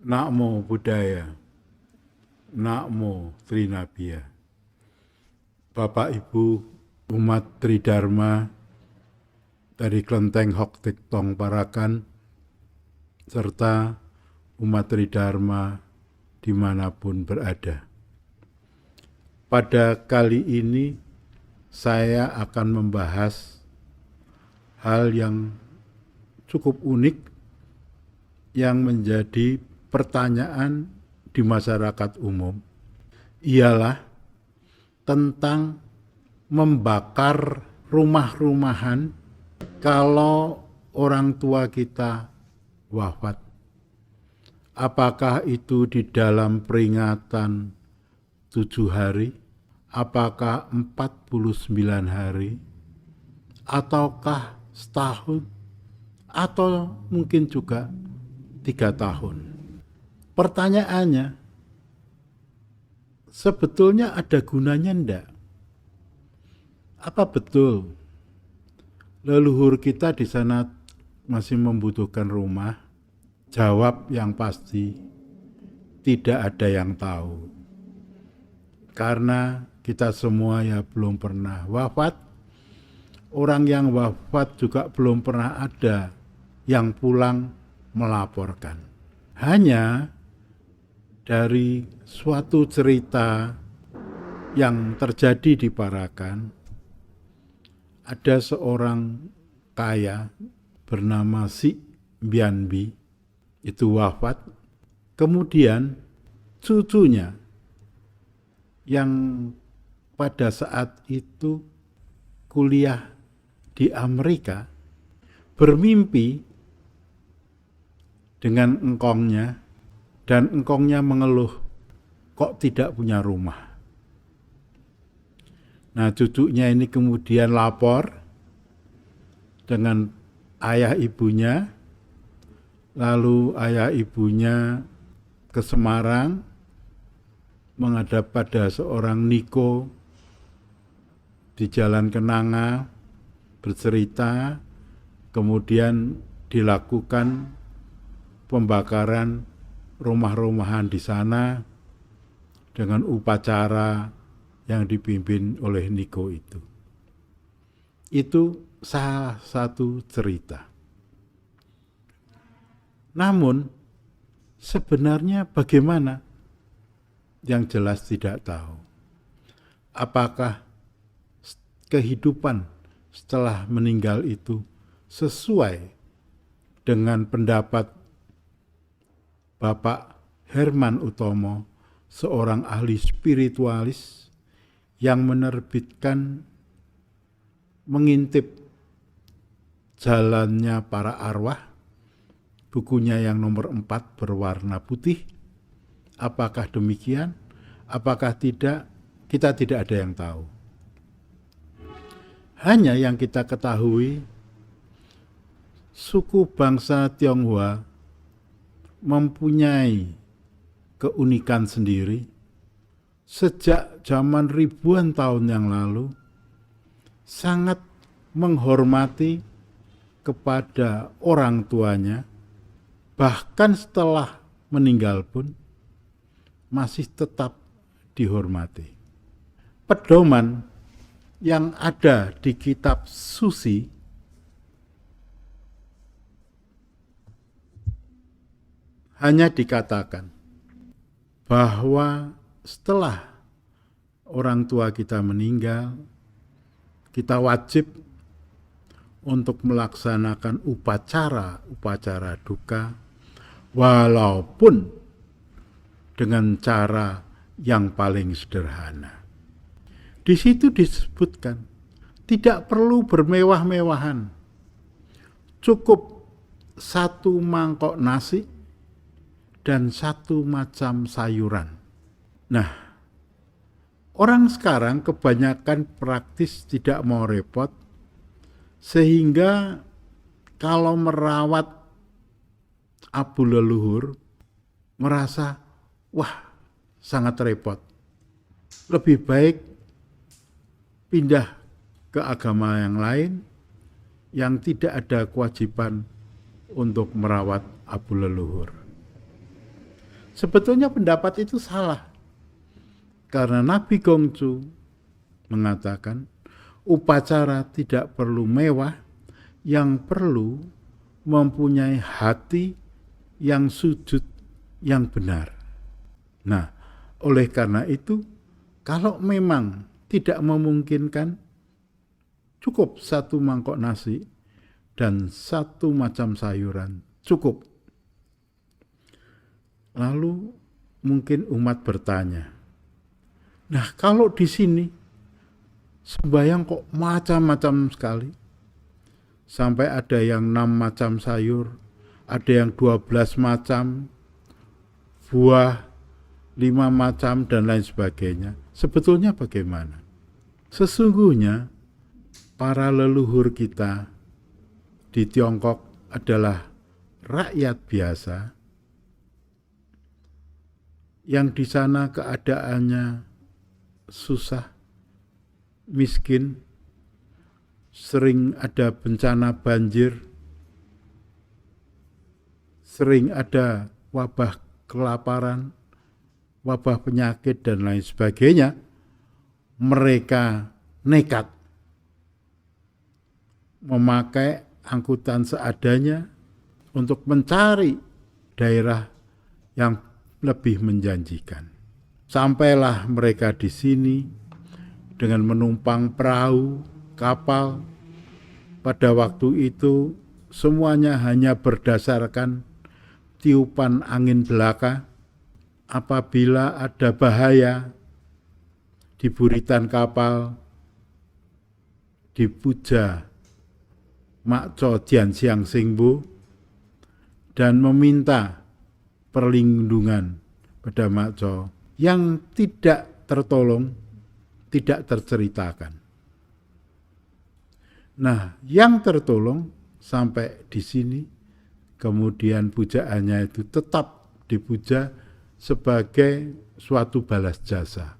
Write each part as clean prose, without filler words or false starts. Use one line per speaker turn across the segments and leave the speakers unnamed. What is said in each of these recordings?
Namo Buddhaya, Namo Trinabia. Bapak Ibu umat Tridharma dari Klenteng Hok Tik Tong Parakan, serta umat Tridharma dimanapun berada. Pada kali ini saya akan membahas hal yang cukup unik yang menjadi pertanyaan di masyarakat umum, ialah tentang membakar rumah-rumahan kalau orang tua kita wafat. Apakah itu di dalam peringatan 7 hari, apakah 49 hari, ataukah setahun, atau mungkin juga 3 tahun. Pertanyaannya, sebetulnya ada gunanya enggak? Apa betul leluhur kita di sana masih membutuhkan rumah? Jawab yang pasti, tidak ada yang tahu. Karena kita semua ya belum pernah wafat. Orang yang wafat juga belum pernah ada yang pulang melaporkan. Hanya dari suatu cerita yang terjadi di Parakan, ada seorang kaya bernama Si Bianbi itu wafat. Kemudian cucunya yang pada saat itu kuliah di Amerika bermimpi dengan engkongnya, dan engkongnya mengeluh kok tidak punya rumah. Nah, cucunya ini kemudian lapor dengan ayah ibunya, lalu ayah ibunya ke Semarang menghadap pada seorang niko di Jalan Kenanga, bercerita, kemudian dilakukan pembakaran rumah-rumahan di sana dengan upacara yang dipimpin oleh niko itu. Itu salah satu cerita. Namun sebenarnya bagaimana? Yang jelas tidak tahu. Apakah kehidupan setelah meninggal itu sesuai dengan pendapat Bapak Herman Utomo, seorang ahli spiritualis yang menerbitkan Mengintip Jalannya Para Arwah, bukunya yang nomor 4 berwarna putih. Apakah demikian? Apakah tidak? Kita tidak ada yang tahu. Hanya yang kita ketahui, suku bangsa Tionghoa mempunyai keunikan sendiri. Sejak zaman ribuan tahun yang lalu, sangat menghormati kepada orang tuanya, bahkan setelah meninggal pun masih tetap dihormati. Pedoman yang ada di kitab suci hanya dikatakan bahwa setelah orang tua kita meninggal, kita wajib untuk melaksanakan upacara duka, walaupun dengan cara yang paling sederhana. Di situ disebutkan, tidak perlu bermewah-mewahan. Cukup 1 mangkok nasi dan 1 macam sayuran. Nah, orang sekarang kebanyakan praktis tidak mau repot, sehingga kalau merawat abu leluhur merasa, wah, sangat repot. Lebih baik pindah ke agama yang lain yang tidak ada kewajiban untuk merawat abu leluhur. Sebetulnya pendapat itu salah. Karena Nabi Gongcu mengatakan upacara tidak perlu mewah, yang perlu mempunyai hati yang sujud yang benar. Nah, oleh karena itu, kalau memang tidak memungkinkan, cukup 1 mangkok nasi dan 1 macam sayuran, cukup. Lalu mungkin umat bertanya, nah kalau di sini sembahyang kok macam-macam sekali, sampai ada yang 6 macam sayur, ada yang 12 macam buah, 5 macam dan lain sebagainya. Sebetulnya bagaimana? Sesungguhnya para leluhur kita di Tiongkok adalah rakyat biasa yang di sana keadaannya susah, miskin, sering ada bencana banjir, sering ada wabah kelaparan, wabah penyakit dan lain sebagainya. Mereka nekat memakai angkutan seadanya untuk mencari daerah yang lebih menjanjikan. Sampailah mereka di sini dengan menumpang perahu, kapal. Pada waktu itu semuanya hanya berdasarkan tiupan angin belaka. Apabila ada bahaya di buritan kapal, dipuja Makco Dian Siang Singbo dan meminta perlindungan pada Makco yang tidak tertolong, tidak terceritakan. Nah, yang tertolong sampai di sini, kemudian pujaannya itu tetap dipuja sebagai suatu balas jasa.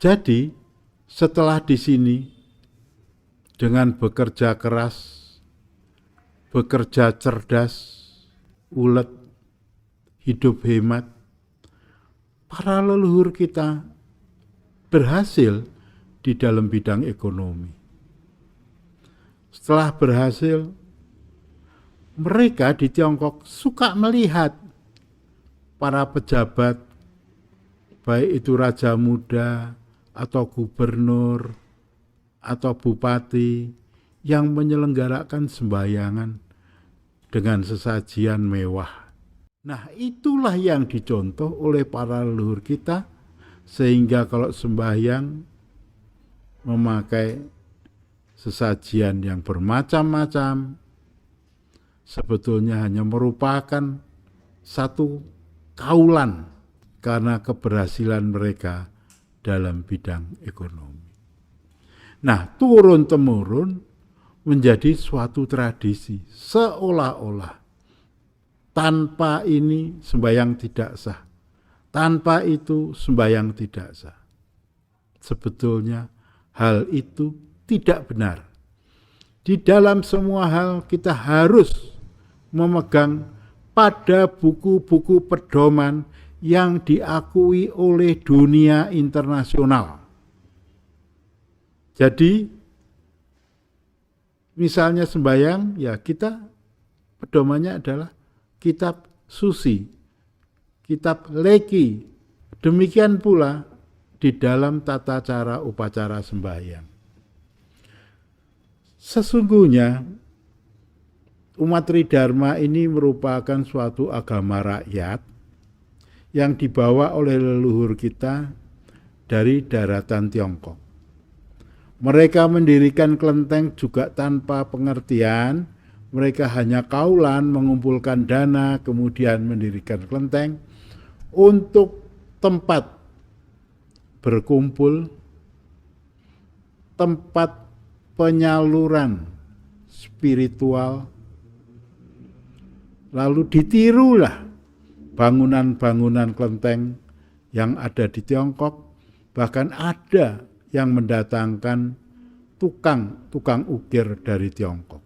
Jadi, setelah di sini dengan bekerja keras, bekerja cerdas, ulet, hidup hemat, para leluhur kita berhasil di dalam bidang ekonomi. Setelah berhasil, mereka di Tiongkok suka melihat para pejabat, baik itu raja muda atau gubernur atau bupati yang menyelenggarakan sembahyangan dengan sesajian mewah. Nah, itulah yang dicontoh oleh para leluhur kita, sehingga kalau sembahyang memakai sesajian yang bermacam-macam, sebetulnya hanya merupakan satu kaulan karena keberhasilan mereka dalam bidang ekonomi. Nah, turun-temurun menjadi suatu tradisi, seolah-olah tanpa ini sembahyang tidak sah, tanpa itu sembahyang tidak sah. Sebetulnya hal itu tidak benar. Di dalam semua hal kita harus memegang pada buku-buku pedoman yang diakui oleh dunia internasional. Jadi, misalnya sembahyang, ya kita pedomannya adalah kitab suci, kitab leki. Demikian pula di dalam tata cara upacara sembahyang. Sesungguhnya umat Tridharma ini merupakan suatu agama rakyat yang dibawa oleh leluhur kita dari daratan Tiongkok. Mereka mendirikan kelenteng juga tanpa pengertian. Mereka hanya kaulan mengumpulkan dana, kemudian mendirikan kelenteng untuk tempat berkumpul, tempat penyaluran spiritual. Lalu ditirulah bangunan-bangunan kelenteng yang ada di Tiongkok, bahkan ada yang mendatangkan tukang ukir dari Tiongkok.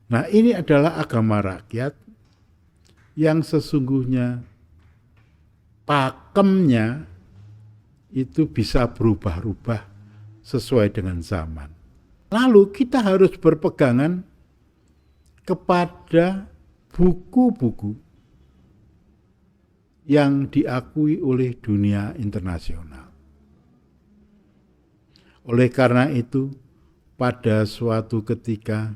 Nah, ini adalah agama rakyat yang sesungguhnya pakemnya itu bisa berubah-ubah sesuai dengan zaman. Lalu kita harus berpegangan kepada buku-buku yang diakui oleh dunia internasional. Oleh karena itu, pada suatu ketika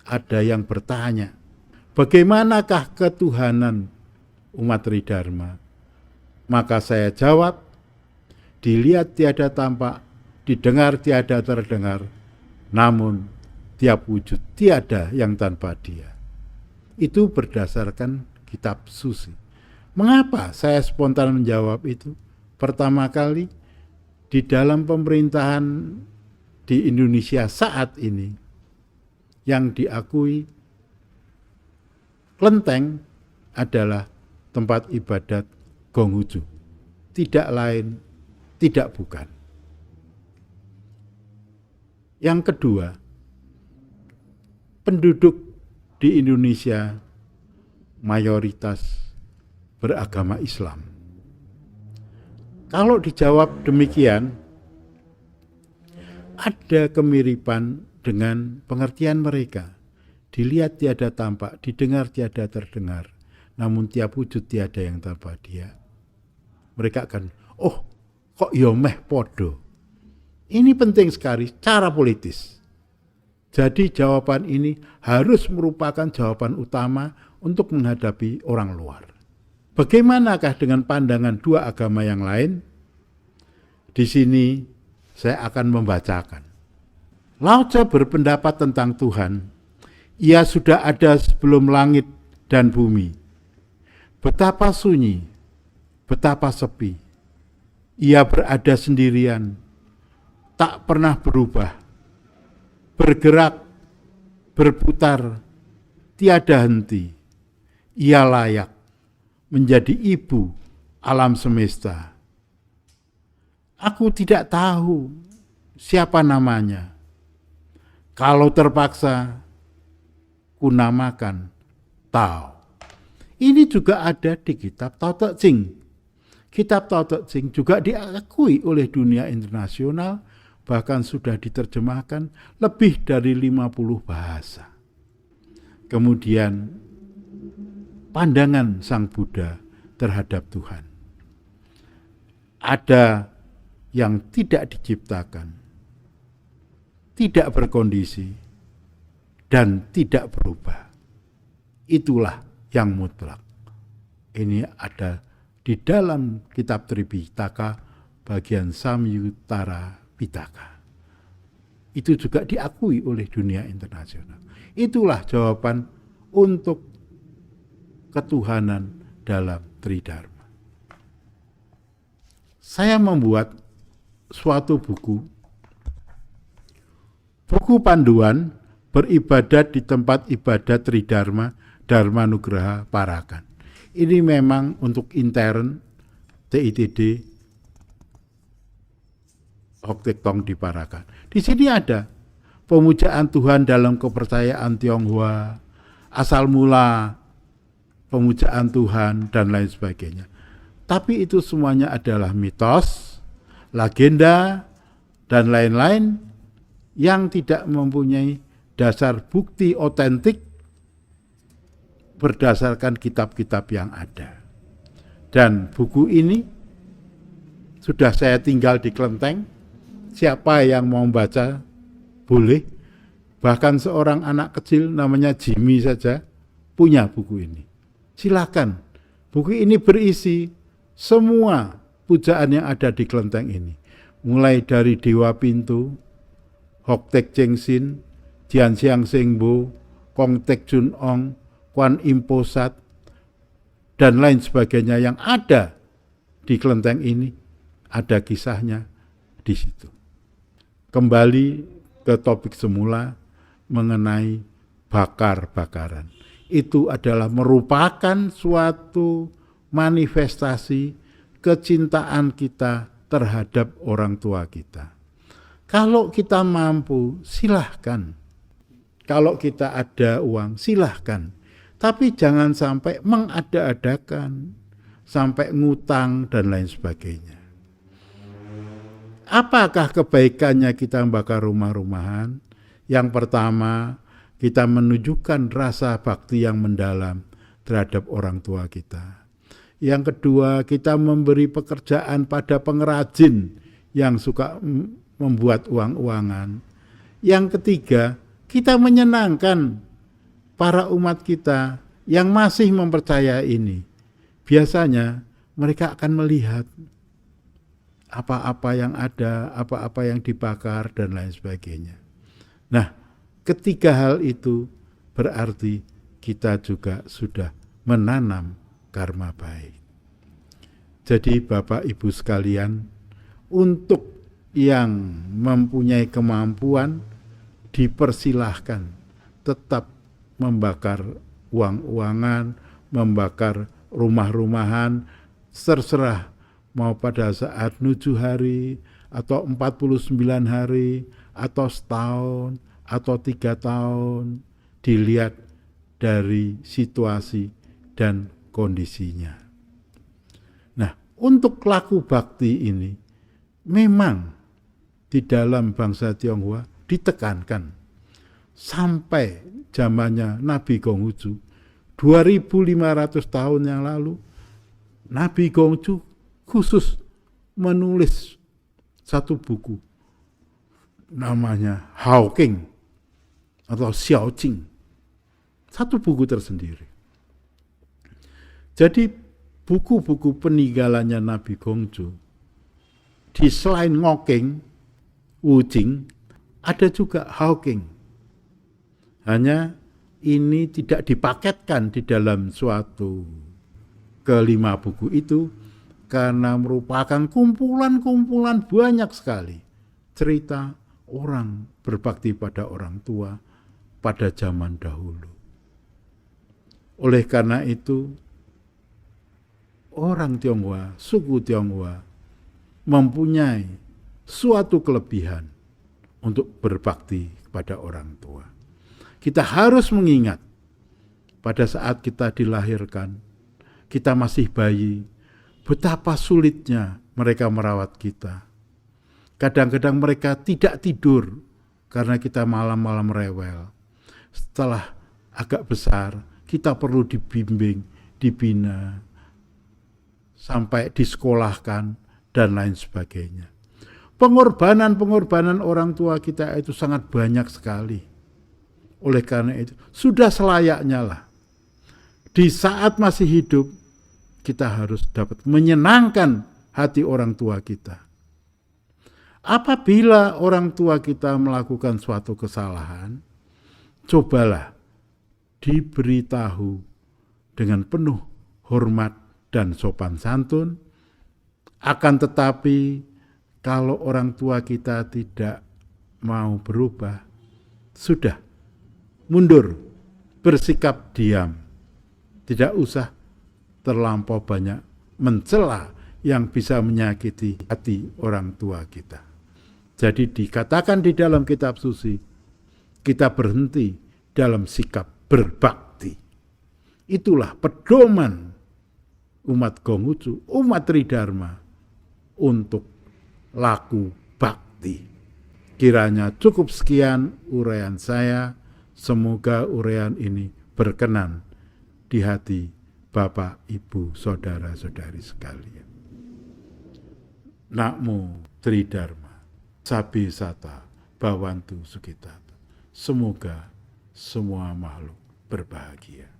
ada yang bertanya, bagaimanakah ketuhanan umat Tridharma? Maka saya jawab, dilihat tiada tampak, didengar tiada terdengar, namun tiap wujud tiada yang tanpa dia. Itu berdasarkan kitab suci. Mengapa saya spontan menjawab itu? Pertama kali, di dalam pemerintahan di Indonesia saat ini, yang diakui kelenteng adalah tempat ibadat Konghucu. Tidak lain, tidak bukan. Yang kedua, penduduk di Indonesia mayoritas beragama Islam. Kalau dijawab demikian, ada kemiripan dengan pengertian mereka. Dilihat tiada tampak, didengar tiada terdengar, namun tiap wujud tiada yang tanpa dia. Mereka akan, oh kok yo meh podo. Ini penting sekali cara politis. Jadi jawaban ini harus merupakan jawaban utama untuk menghadapi orang luar. Bagaimanakah dengan pandangan dua agama yang lain? Di sini saya akan membacakan. Lao Tzu berpendapat tentang Tuhan, ia sudah ada sebelum langit dan bumi. Betapa sunyi, betapa sepi. Ia berada sendirian, tak pernah berubah, bergerak, berputar, tiada henti. Ia layak menjadi ibu alam semesta. Aku tidak tahu siapa namanya. Kalau terpaksa, ku namakan Tao. Ini juga ada di kitab Tao Te Ching. Kitab Tao Te Ching juga diakui oleh dunia internasional, bahkan sudah diterjemahkan lebih dari 50 bahasa. Kemudian pandangan Sang Buddha terhadap Tuhan. Ada yang tidak diciptakan, tidak berkondisi, dan tidak berubah. Itulah yang mutlak. Ini ada di dalam kitab Tripitaka bagian Samyuttara Pitaka. Itu juga diakui oleh dunia internasional. Itulah jawaban untuk ketuhanan dalam Tridharma. Saya membuat suatu buku panduan beribadat di tempat ibadat Tridharma Dharmanugraha Parakan. Ini memang untuk intern TITD Hok Tek Tong di Parakan. Di sini ada pemujaan Tuhan dalam kepercayaan Tionghoa, asal mula pemujaan Tuhan, dan lain sebagainya. Tapi itu semuanya adalah mitos, legenda, dan lain-lain yang tidak mempunyai dasar bukti otentik berdasarkan kitab-kitab yang ada. Dan buku ini sudah saya tinggal di kelenteng. Siapa yang mau membaca boleh. Bahkan seorang anak kecil namanya Jimmy saja punya buku ini. Silakan. Buku ini berisi semua pujaan yang ada di kelenteng ini. Mulai dari Dewa Pintu, Hok Tek Cheng Sin, Jian Xiang Seng Bo, Kong Tek Chun Ong, Kwan Im Po Sat, dan lain sebagainya yang ada di kelenteng ini. Ada kisahnya di situ. Kembali ke topik semula mengenai bakar-bakaran. Itu adalah merupakan suatu manifestasi kecintaan kita terhadap orang tua kita. Kalau kita mampu, silahkan. Kalau kita ada uang, silahkan. Tapi jangan sampai mengada-adakan. sampai ngutang dan lain sebagainya. Apakah kebaikannya kita membakar rumah-rumahan? Yang pertama, kita menunjukkan rasa bakti yang mendalam terhadap orang tua kita. Yang kedua, kita memberi pekerjaan pada pengrajin yang suka membuat uang-uangan. Yang ketiga, kita menyenangkan para umat kita yang masih mempercayai ini. Biasanya mereka akan melihat apa-apa yang ada, apa-apa yang dibakar, dan lain sebagainya. Nah, ketiga hal itu berarti kita juga sudah menanam karma baik. Jadi Bapak Ibu sekalian, untuk yang mempunyai kemampuan dipersilahkan tetap membakar uang-uangan, membakar rumah-rumahan, terserah mau pada saat 7 hari atau 49 hari atau setahun atau 3 tahun, dilihat dari situasi dan kondisinya. Nah, untuk laku bakti ini memang di dalam bangsa Tionghoa ditekankan sampai zamannya Nabi Konghucu 2500 tahun yang lalu. Nabi Konghucu khusus menulis satu buku namanya Hao King atau Xiao Jing, satu buku tersendiri. Jadi buku-buku peninggalannya Nabi Konghucu, di selain Ngoking, Wujing, ada juga Hao King. Hanya ini tidak dipaketkan di dalam suatu kelima buku itu karena merupakan kumpulan-kumpulan banyak sekali cerita orang berbakti pada orang tua pada zaman dahulu. Oleh karena itu, orang Tionghoa, suku Tionghoa mempunyai suatu kelebihan untuk berbakti kepada orang tua. Kita harus mengingat pada saat kita dilahirkan, kita masih bayi, betapa sulitnya mereka merawat kita. Kadang-kadang mereka tidak tidur karena kita malam-malam rewel. Setelah agak besar, kita perlu dibimbing, dibina, sampai disekolahkan, dan lain sebagainya. Pengorbanan-pengorbanan orang tua kita itu sangat banyak sekali. Oleh karena itu, sudah selayaknya lah. Di saat masih hidup, kita harus dapat menyenangkan hati orang tua kita. Apabila orang tua kita melakukan suatu kesalahan, cobalah diberitahu dengan penuh hormat dan sopan santun. Akan tetapi, kalau orang tua kita tidak mau berubah, sudah mundur, bersikap diam. Tidak usah terlampau banyak mencela yang bisa menyakiti hati orang tua kita. Jadi dikatakan di dalam kitab suci, kita berhenti dalam sikap berbakti. Itulah pedoman umat Konghucu, umat Tridharma untuk laku bakti. Kiranya cukup sekian uraian saya. Semoga uraian ini berkenan di hati Bapak, Ibu, Saudara-saudari sekalian. Namo Tridharma, Sabi Sata, Bhavantu Sukhita. Semoga semua makhluk berbahagia.